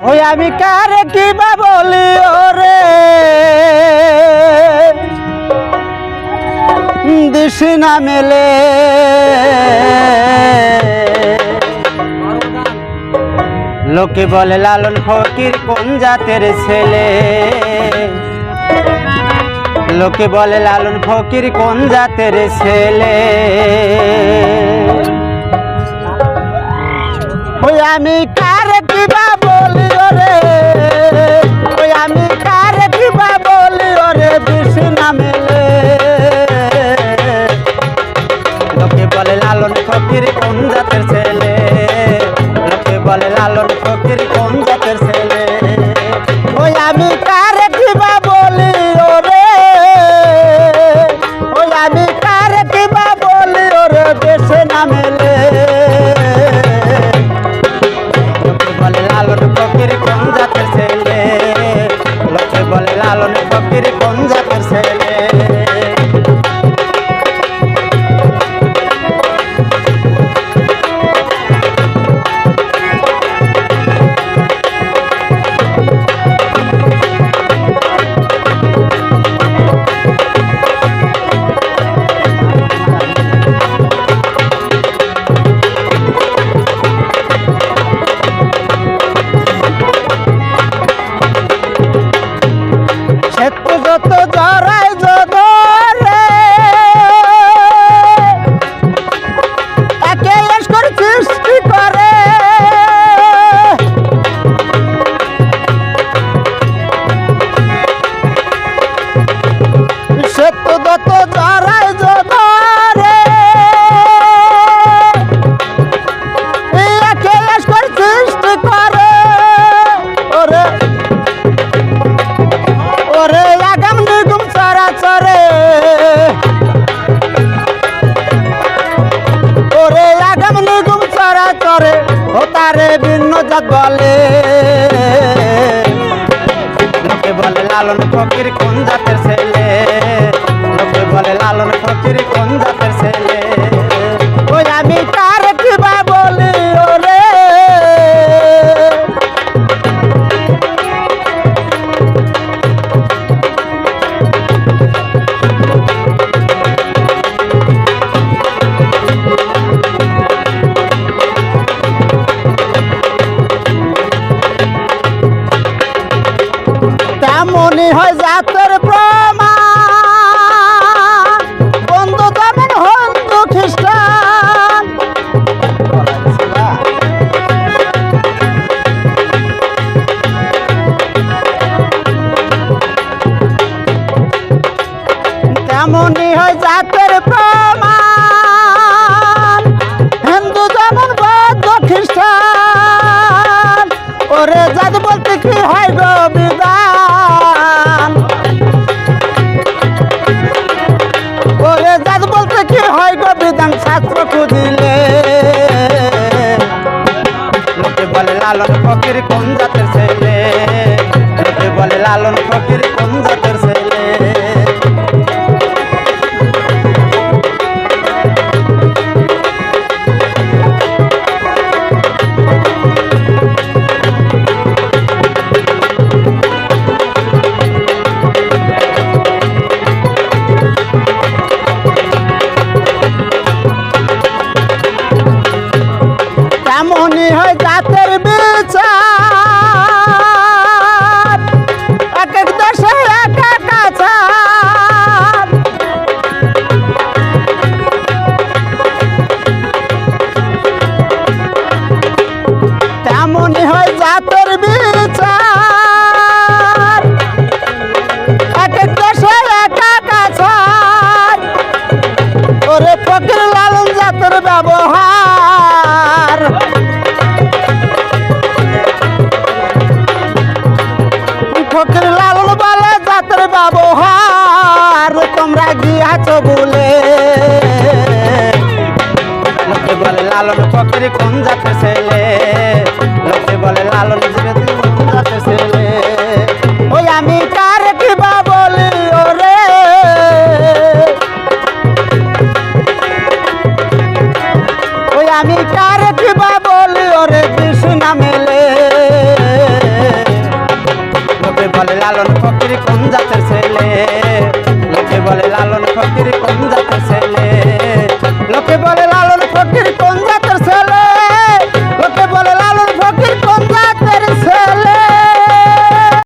ওই আমি কারে কিবা বলি ওরে দিশি না মেলে লোকে বলে লালন ফকির কোন জাতের ছেলে লোকে বলে লালন ফকির কোন জাতের ছেলে ওই আমি কারে কিবা বলি ওরে ওই আমি কারে কিবা বলি ওরে দিশি না মেলে লোকে বলে লালন ফকির কোন জাতের ছেলে লোকে বলে লালন ফকির কোন জাতের ছেলে ওই আমি কারে কিবা বলি ওরে ওই আমি কারে কিবা বলি ওরে দেশে না মেলে লোকে বলে লালন ফকির কোন জাতের ছেলে লোকে বলে লালন ফকির কোন জাতের ছেলে যত জড়াই জগরে একে লস্কর সৃষ্টি করে সত্য যত জড়াই জগরে একে লস্কর সৃষ্টি করে ওরে ওরে আগাম নিগুম সারা চরে ওরে আগাম নিগুম সারা চরে ও তারে ভিন্ন জাত বলে লোকে বলে লালন ফকির কোন জাতের ছেলে লোকে বলে লালন ফকির কোন জাতের ছেলে ওই আমি কারে কিবা বলি ওরে তেমনই হয় জাতের প্রমাণ বন্ধু যেমন হিন্দু খ্রিস্টান তেমনই হয় জাতের প্রমাণ হিন্দু যেমন বৌদ্ধ খ্রিস্টান ওরে জাত বলতে কি হয় গো বিধান ওরে জাত বলতে কি হয় গো বিধান শাস্ত্র খুঁজিলে লোকে বলে লালন ফকির কোন জাতের ছেলে লোকে বলে লালন ফকির কোন জাতের ছেলে তেমনই হয় জাতের বিচার এক এক দেশে এক এক আচার তেমনই হয় জাতের বিচার এক এক দেশে এক এক আচার ওরে ফকির লালন জাতের ব্যবহার ফকির লালন বলে জাতের ব্যবহার তোমরা গিয়াছ বলে লোকে বলে লালন ফকির কোন জাতের ছেলে লোকে বলে লালন কোন জাতের ছেলে ওই আমি কারে কিবা বলি ওরে ওই আমি কারে